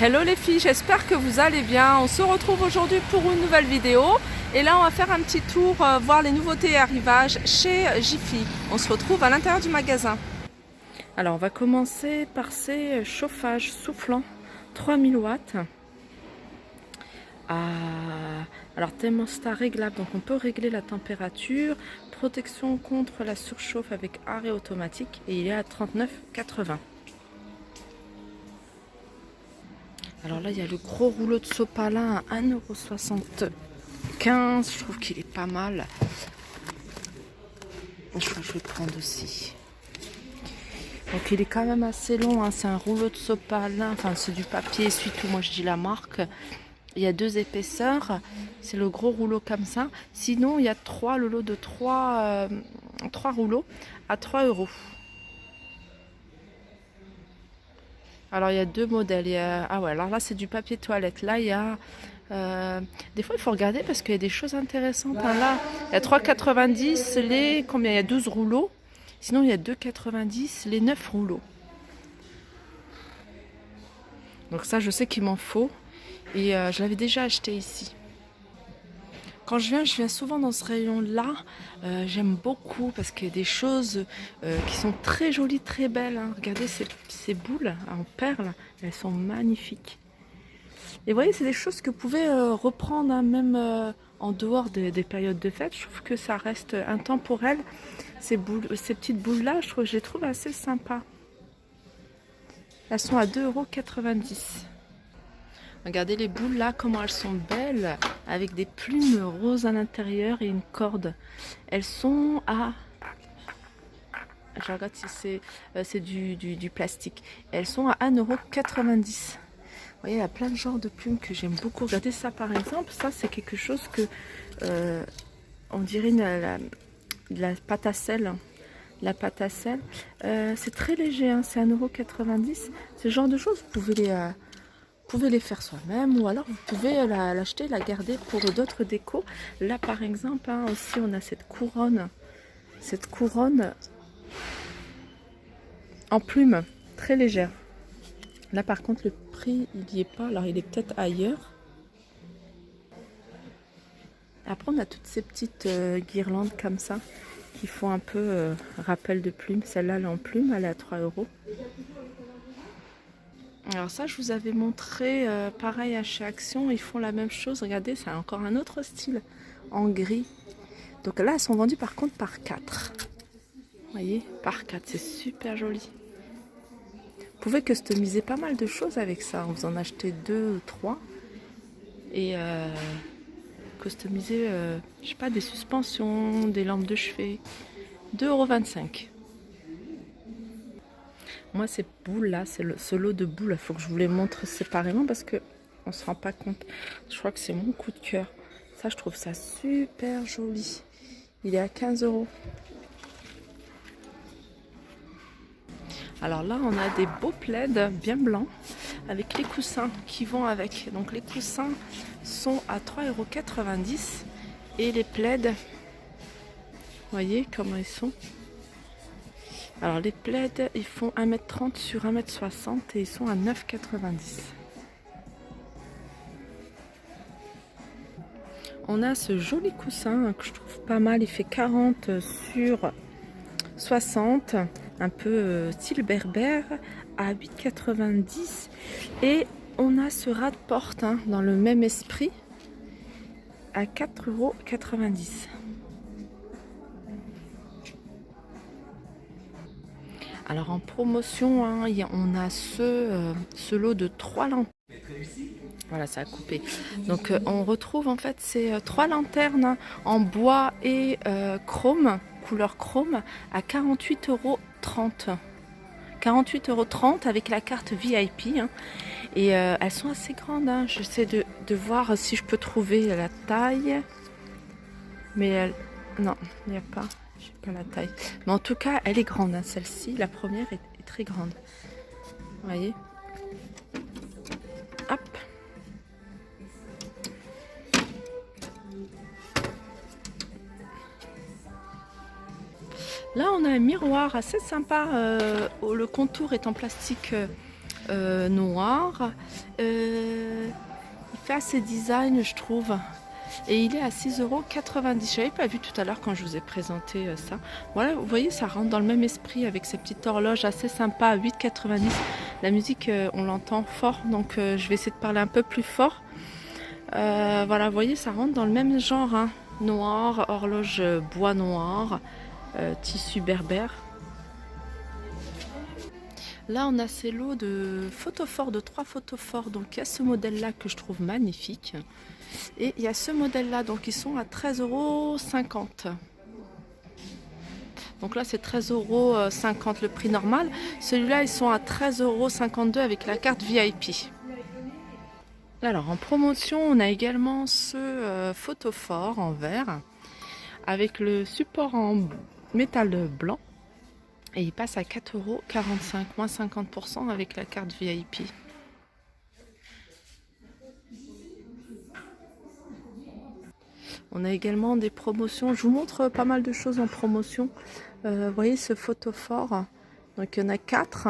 Hello les filles, j'espère que vous allez bien. On se retrouve aujourd'hui pour une nouvelle vidéo. Et là, on va faire un petit tour, voir les nouveautés et arrivages chez Jiffy. On se retrouve à l'intérieur du magasin. Alors, on va commencer par ces chauffages soufflants 3000 watts. Alors, thermostat réglable, donc on peut régler la température. Protection contre la surchauffe avec arrêt automatique. Et il est à 39,80 €. Alors là, il y a le gros rouleau de sopalin à 1,75 €. Je trouve qu'il est pas mal. Je crois que je vais prendre aussi. Donc il est quand même assez long. Hein. C'est un rouleau de sopalin. Enfin, c'est du papier essuie-tout. Moi, je dis la marque. Il y a 2 épaisseurs. C'est le gros rouleau comme ça. Sinon, il y a le lot de 3 rouleaux à 3 €. Alors il y a 2 modèles. Ah ouais, alors là c'est du papier toilette. Là il y a des fois il faut regarder parce qu'il y a des choses intéressantes. Hein. Là il y a 3,90 les combien? Il y a 12 rouleaux. Sinon il y a 2,90 les 9 rouleaux. Donc ça je sais qu'il m'en faut et je l'avais déjà acheté ici. Quand je viens souvent dans ce rayon-là. J'aime beaucoup parce qu'il y a des choses qui sont très jolies, très belles. Hein. Regardez ces boules en perles, elles sont magnifiques. Et vous voyez, c'est des choses que vous pouvez reprendre hein, même en dehors des périodes de fête. Je trouve que ça reste intemporel. Ces petites boules-là, je les trouve assez sympas. Elles sont à 2,90 €. Regardez les boules là, comment elles sont belles, avec des plumes roses à l'intérieur et une corde. Elles sont à... Je regarde si c'est du plastique. Elles sont à 1,90 €. Vous voyez, il y a plein de genres de plumes que j'aime beaucoup. Regardez ça par exemple, ça c'est quelque chose que... on dirait de la pâte à sel. La pâte à sel. C'est très léger, hein, c'est 1,90 €. Ce genre de choses, vous pouvez les faire soi-même ou alors vous pouvez l'acheter, la garder pour d'autres décos. Là par exemple, hein, aussi on a cette couronne en plume, très légère. Là par contre le prix il n'y est pas, alors il est peut-être ailleurs. Après on a toutes ces petites guirlandes comme ça qui font un peu rappel de plume. Celle-là elle est en plume, elle est à 3 €. Alors ça, je vous avais montré, pareil à chez Action, ils font la même chose. Regardez, c'est encore un autre style, en gris. Donc là, elles sont vendues par contre par 4. Vous voyez, par 4, c'est super joli. Vous pouvez customiser pas mal de choses avec ça. Vous en achetez 2 ou 3. Et customiser, je sais pas, des suspensions, des lampes de chevet. 2,25 €. Moi, ces boules-là, ce lot de boules, il faut que je vous les montre séparément parce qu'on ne se rend pas compte. Je crois que c'est mon coup de cœur. Ça, je trouve ça super joli. Il est à 15 €. Alors là, on a des beaux plaids bien blancs avec les coussins qui vont avec. Donc les coussins sont à 3,90 € et les plaids, vous voyez comment ils sont. Alors les plaids, ils font 1,30 m sur 1,60 m et ils sont à 9,90 €. On a ce joli coussin que je trouve pas mal, il fait 40 sur 60, un peu style berbère, à 8,90 €. Et on a ce ras de porte hein, dans le même esprit, à 4,90 €. Alors en promotion, hein, on a ce lot de 3 lanternes. Voilà, ça a coupé. Donc on retrouve en fait ces 3 lanternes hein, en bois et chrome, couleur chrome, à 48,30 €. 48,30 € avec la carte VIP. Hein. Et elles sont assez grandes. Hein. J'essaie de voir si je peux trouver la taille. Mais non, il n'y a pas. Je sais pas la taille. Mais en tout cas, elle est grande. Hein, celle-ci, la première est très grande. Vous voyez? Hop. Là, on a un miroir assez sympa. Le contour est en plastique noir. Il fait assez design, je trouve. Et il est à 6,90 €. Je n'avais pas vu tout à l'heure quand je vous ai présenté ça. Voilà, vous voyez, ça rentre dans le même esprit avec ces petites horloges assez sympas à 8,90 €. La musique, on l'entend fort, donc je vais essayer de parler un peu plus fort. Voilà, vous voyez, ça rentre dans le même genre, hein. Noir, horloge bois noir, tissu berbère. Là, on a ces lots de photophores, de 3 photophores. Donc, il y a ce modèle-là que je trouve magnifique. Et il y a ce modèle-là, donc ils sont à 13,50 €. Donc là, c'est 13,50 € le prix normal. Celui-là, ils sont à 13,52 € avec la carte VIP. Alors, en promotion, on a également ce photophore en verre avec le support en métal blanc. Et il passe à 4,45 €, moins 50% avec la carte VIP. On a également des promotions. Je vous montre pas mal de choses en promotion. Vous voyez ce photophore. Donc il y en a 4.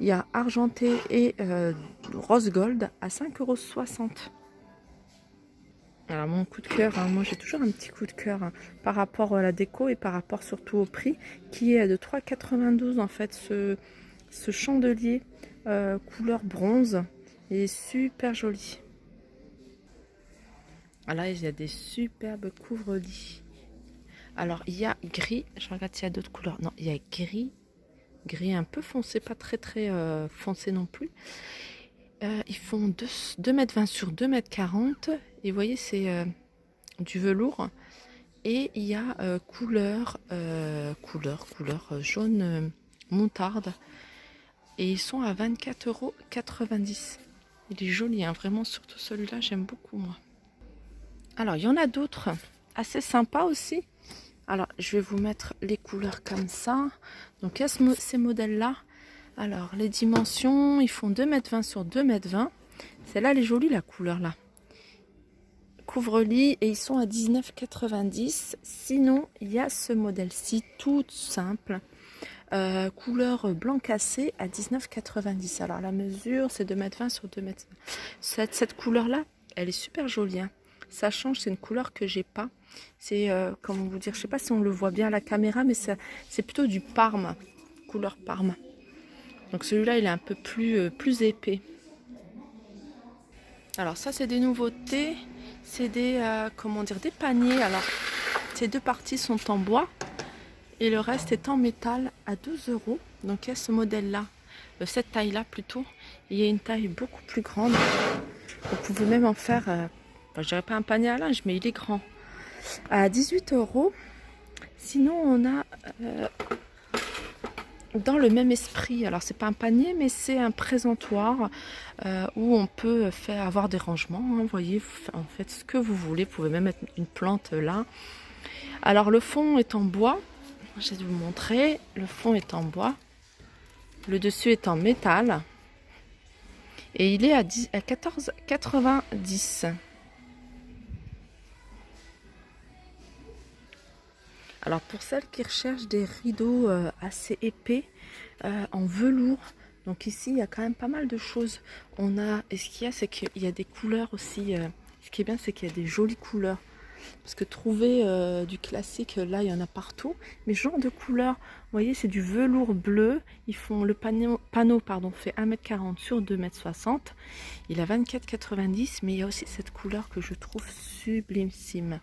Il y a argenté et rose gold à 5,60 €. Alors mon coup de cœur, hein, moi j'ai toujours un petit coup de cœur hein, par rapport à la déco et par rapport surtout au prix qui est de 3,92 € en fait ce chandelier couleur bronze est super joli. Là il y a des superbes couvre-lits. Alors il y a gris, je regarde s'il y a d'autres couleurs. Non, il y a gris un peu foncé, pas très foncé non plus. Ils font 2,20 m sur 2,40 m. Et vous voyez, c'est du velours. Et il y a couleur jaune moutarde. Et ils sont à 24,90 €. Il est joli, hein, vraiment, surtout celui-là, j'aime beaucoup, moi. Alors, il y en a d'autres assez sympas aussi. Alors, je vais vous mettre les couleurs comme ça. Donc, il y a ces modèles-là. Alors, les dimensions, ils font 2,20 m sur 2,20 m. Celle-là, elle est jolie, la couleur, là. Couvre-lit, et ils sont à 19,90 €. Sinon, il y a ce modèle-ci, tout simple. Couleur blanc cassé à 19,90 €. Alors, la mesure, c'est 2,20 m sur 2,20 m. Cette couleur-là, elle est super jolie, hein. Ça change, c'est une couleur que j'ai pas. C'est, comment vous dire, je sais pas si on le voit bien à la caméra, mais c'est plutôt du parme, couleur parme. Donc celui-là, il est un peu plus épais. Alors ça, c'est des nouveautés. C'est des, comment dire, des paniers. Alors, ces deux parties sont en bois et le reste est en métal à 12 €. Donc il y a ce modèle-là, cette taille-là plutôt. Il y a une taille beaucoup plus grande. Vous pouvez même en faire, je dirais pas un panier à linge, mais il est grand. À 18 €. Sinon, on a dans le même esprit, alors c'est pas un panier, mais c'est un présentoir où on peut avoir des rangements, hein, vous voyez, en fait ce que vous voulez, vous pouvez même mettre une plante là. Alors le fond est en bois, je vais vous montrer, le fond est en bois, le dessus est en métal et il est à 14,90 €. Alors pour celles qui recherchent des rideaux assez épais en velours, donc ici il y a quand même pas mal de choses. On a, et ce qu'il y a, c'est qu'il y a des couleurs aussi. Ce qui est bien, c'est qu'il y a des jolies couleurs. Parce que trouver du classique, là il y en a partout. Mais genre de couleur, vous voyez, c'est du velours bleu. Ils font le panneau fait 1,40 m sur 2,60 m. Il a 24,90 €, mais il y a aussi cette couleur que je trouve sublimissime.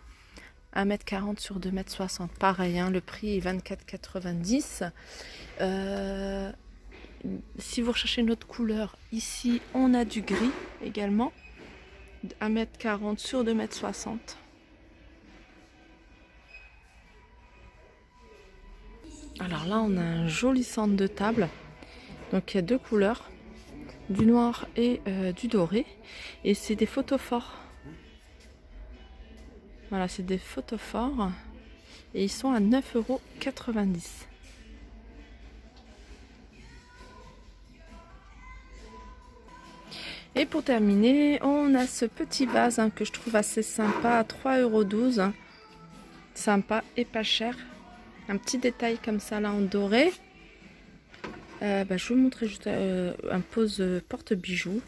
1,40 m sur 2,60 m. Pareil, hein, le prix est 24,90 €. Si vous recherchez une autre couleur, ici on a du gris également. 1,40 m sur 2,60 m. Alors là, on a un joli centre de table. Donc il y a deux couleurs, du noir et du doré. Et c'est des photophores. Voilà, c'est des photophores et ils sont à 9,90 €. Et pour terminer, on a ce petit vase hein, que je trouve assez sympa à 3,12 €. Sympa et pas cher. Un petit détail comme ça là en doré. Je vais vous montrer juste un pose porte-bijoux.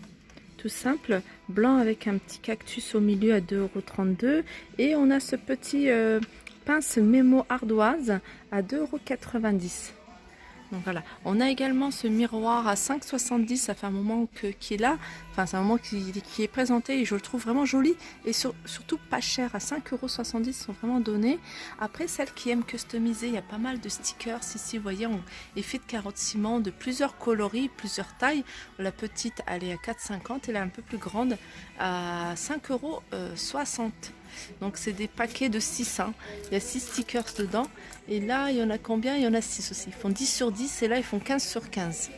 Tout simple, blanc avec un petit cactus au milieu à 2,32 €. Et on a ce petit pince mémo ardoise à 2,90 €. Donc voilà, on a également ce miroir à 5,70 €, ça fait un moment qu'il est là, enfin c'est un moment qui est présenté et je le trouve vraiment joli et surtout pas cher, à 5,70 € sont vraiment donnés. Après, celles qui aiment customiser, il y a pas mal de stickers ici, vous voyez, en effet de carotte ciment de plusieurs coloris, plusieurs tailles. La petite elle est à 4,50 € et la un peu plus grande à 5,60 €. Donc c'est des paquets de 6, hein. Il y a 6 stickers dedans. Et là, il y en a combien? Il y en a 6 aussi. Ils font 10 sur 10 et là, ils font 15 sur 15.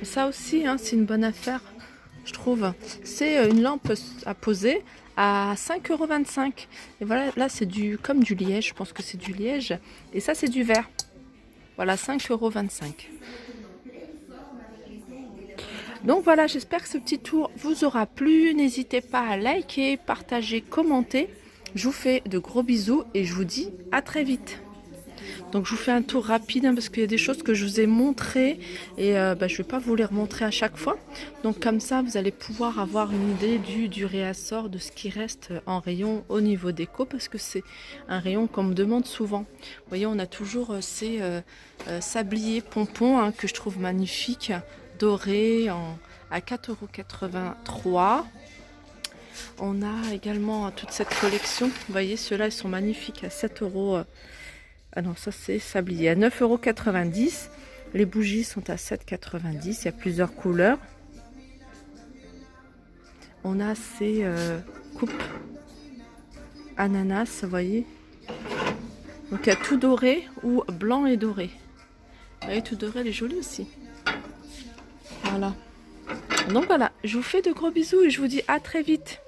Et ça aussi, hein, c'est une bonne affaire, je trouve. C'est une lampe à poser à 5,25 €. Et voilà, là, c'est comme du liège. Je pense que c'est du liège. Et ça, c'est du verre. Voilà, 5,25 €. Donc voilà, j'espère que ce petit tour vous aura plu. N'hésitez pas à liker, partager, commenter. Je vous fais de gros bisous et je vous dis à très vite. Donc je vous fais un tour rapide, hein, parce qu'il y a des choses que je vous ai montrées et je ne vais pas vous les remontrer à chaque fois. Donc comme ça, vous allez pouvoir avoir une idée du réassort, de ce qui reste en rayon au niveau déco, parce que c'est un rayon qu'on me demande souvent. Vous voyez, on a toujours ces sabliers pompons, hein, que je trouve magnifiques, dorés à 4,83 €. On a également toute cette collection. Vous voyez, ceux-là, ils sont magnifiques à 7 €. Ah non, ça c'est sablier à 9,90 €. Les bougies sont à 7,90 €. Il y a plusieurs couleurs. On a ces coupes ananas, vous voyez. Donc il y a tout doré ou blanc et doré. Vous voyez, tout doré, elle est jolie aussi. Voilà. Donc voilà, je vous fais de gros bisous et je vous dis à très vite.